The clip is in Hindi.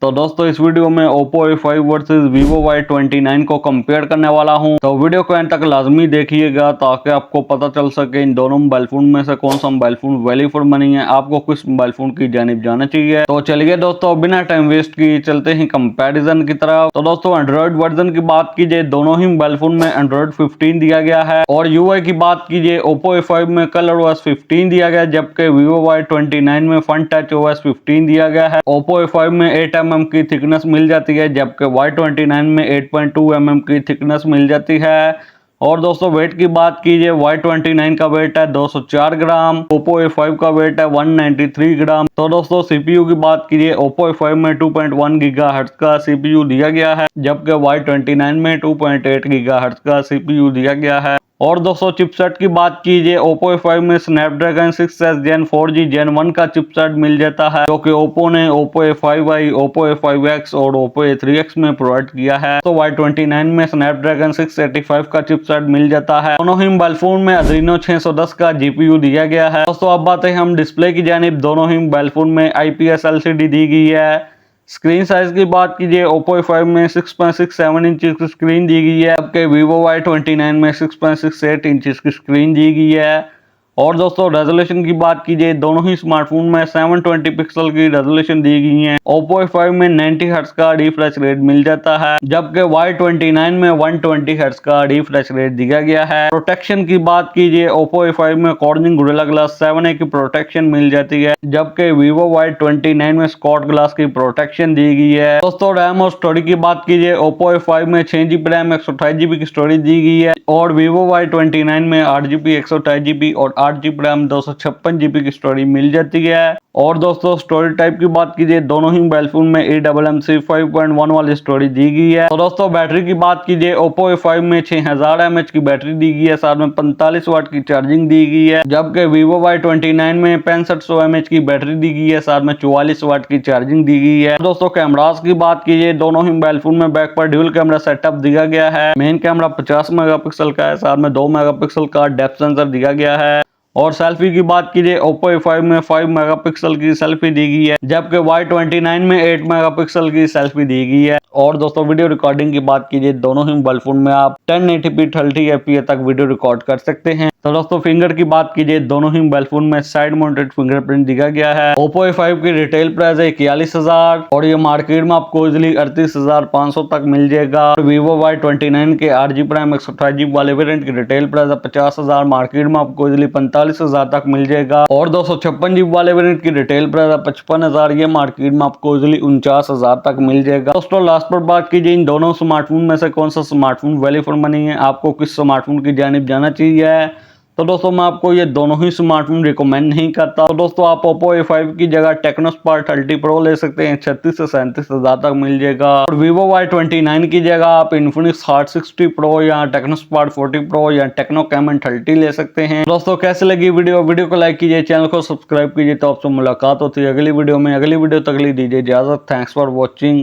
तो दोस्तों इस वीडियो में Oppo A5 versus Vivo Y29 को कंपेयर करने वाला हूं। तो वीडियो को एंड तक लाजमी देखिएगा ताकि आपको पता चल सके इन दोनों मोबाइल फोन में से कौन सा mobile phone value for money है, आपको किस मोबाइल फोन की जानिब जाना चाहिए। तो चलिए दोस्तों बिना टाइम वेस्ट किए चलते हैं कंपैरिजन की तरफ। तो दोस्तों एंड्रॉइड वर्जन की बात कीजिए, दोनों ही मोबाइल फोन में एंड्रॉइड 15 दिया गया है और यूआई की बात कीजिए Oppo A5 में ColorOS 15 दिया गया जबकि Vivo Y29 में Fun Touch OS 15 दिया गया है। Oppo A5 में 8 mm की थिकनेस मिल जाती है जबकि Y29 में 8.2 mm की थिकनेस मिल जाती है। और दोस्तों वेट की बात कीजिए, Y29 का वेट है 204 ग्राम, Oppo A5 का वेट है 193 ग्राम। तो दोस्तों सीपीयू की बात कीजिए, Oppo A5 में 2.1 गीगाहर्ट्ज का सीपीयू दिया गया है जबकि Y29 में 2.8 गीगाहर्ट्ज का सीपीयू दिया गया है। और दोस्तों चिपसेट की बात कीजिए, Oppo A5 में Snapdragon 6s Gen 4G Gen 1 का चिपसेट मिल जाता है जो कि Oppo ने Oppo A5i, Oppo A5x और Oppo A3x में प्रोवाइड किया है। तो Y29 में Snapdragon 685 का चिपसेट मिल जाता है। दोनों ही मोबाइल फोन में Adreno 610 का GPU दिया गया है। दोस्तों अब बात है हम डिस्प्ले की जानिब, दोनों ही मोबाइल फोन में IPS LCD दी गई है। स्क्रीन साइज की बात कीजिए, Oppo A5 में 6.67 इंच की स्क्रीन दी गई है जबकि Vivo Y29 में 6.68 इंच की स्क्रीन दी गई है। और दोस्तों रेजोल्यूशन की बात कीजिए, दोनों ही स्मार्टफोन में 720 पिक्सल की रेजोल्यूशन दी गई है। Oppo A5 में 90 हर्ट्ज का रिफ्रेश रेट मिल जाता है जबकि Y29 में 120 हर्ट्ज का रिफ्रेश रेट दिया गया है। प्रोटेक्शन की बात कीजिए, Oppo A5 में Corning Gorilla Glass 7a की प्रोटेक्शन मिल जाती है जबकि Vivo Y29 में Scott Glass की प्रोटेक्शन दी गई है। दोस्तों रैम और स्टोरेज की बात कीजिए, Oppo A5 में 6GB रैम 128GB की स्टोरेज दी गई है और Vivo Y29 में 8GB 128GB और 8GB रैम 256GB की स्टोरेज मिल जाती है। और दोस्तों स्टोरेज टाइप की बात कीजिए, दोनों ही मोबाइल फोन में eMMC 5.1 वाली स्टोरेज दी गई है। तो दोस्तों बैटरी की बात कीजिए, Oppo A5 में 6000 mAh की बैटरी दी गई है, साथ में 45 वाट की चार्जिंग दी गई है जबकि Vivo Y29 में 6500 mAh की बैटरी दी गई है, साथ में 44 वाट की चार्जिंग दी गई है। दोस्तों कैमरास की बात कीजिए, दोनों ही मोबाइल फोन में बैक पर ड्यूल कैमरा सेटअप दिया गया है। मेन कैमरा 50 मेगापिक्सल का है, साथ में 2 मेगापिक्सल का डेप्थ सेंसर दिया गया है। और सेल्फी की बात कीजिए, Oppo A5 में 5 मेगापिक्सल की सेल्फी दी गई है जबकि Y29 में 8 मेगापिक्सल की सेल्फी दी गई है। और दोस्तों वीडियो रिकॉर्डिंग की बात कीजिए, दोनों ही मोबाइल फोन में आप 1080p 30fps तक वीडियो रिकॉर्ड कर सकते हैं। तो दोस्तों फिंगर की बात कीजिए, दोनों ही मोबाइल फोन में साइड माउंटेड फिंगरप्रिंट दिया गया है। Oppo A5 की रिटेल प्राइस है 41,000 और ये मार्केट में आपको इजिली 38,500 तक मिल जाएगा। और Vivo Y29 के 8GB रैम 128GB वाले वेरिएंट की रिटेल प्राइस है 50,000, मार्केट में आपको इजिली 45,000 तक मिल जाएगा। और 256GB वाले वेरिएंट की रिटेल प्राइस है 55,000, ये मार्केट में आपको इजिली 49,000 तक मिल जाएगा। दोस्तों लास्ट पर बात कीजिए, इन दोनों स्मार्टफोन में से कौन सा स्मार्टफोन वैल्यू फॉर मनी है, आपको किस स्मार्टफोन की जानिब जाना चाहिए। तो दोस्तों मैं आपको ये दोनों ही स्मार्टफोन रिकमेंड नहीं करता। तो दोस्तों आप Oppo A5 की जगह Tecno Spark 30 Pro ले सकते हैं, 36 से 37,000 तक मिल जाएगा। और Vivo Y29 की जगह आप Infinix Hot 60 Pro या Tecno Spark 40 Pro या Tecno Camon 30 ले सकते हैं। दोस्तों कैसे लगी वीडियो को लाइक कीजिए, चैनल को सब्सक्राइब कीजिए। तो आपसे मुलाकात होती है अगली वीडियो में। अगली वीडियो तक ली दीजिए इजाजत। Thanks for watching.